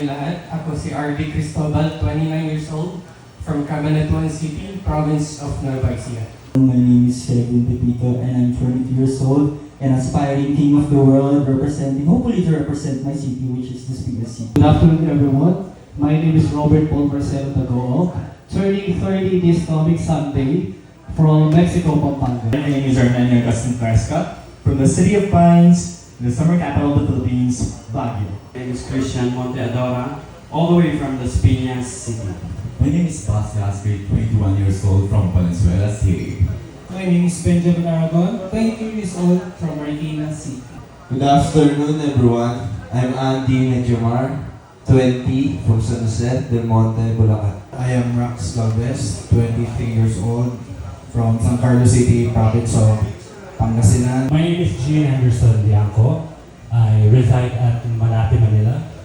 kayong lahat. Ako si RD Cristobal, 29 years old, from Cabanatuan City, province of Nueva Ecija. My name is Kevin Pepito and I'm 22 years old and aspiring king of the world, hopefully to represent my city, which is this biggest city. Good afternoon, everyone. My name is Robert Paul Marcelo Tagoog, turning 30 this coming Sunday from Mexico, Pampanga. My name is Armenia Agustin Fresca from the city of Pines, the summer capital of the Philippines, Baguio. My name is Christian Monteadora, all the way from Las Piñas City. My name is Bas Gaspi, 21 years old from Valenzuela City. My name is Benjamin Aragon, 22 years old from Marikina City. Good afternoon, everyone. I'm Andy Medjomar, 20, from San Jose del Monte, Bulacan. I am Rax Galvez, 23 years old, from San Carlos City, province of Pangasinan. My name is Jean Anderson Bianco. I reside at Malate, Manila.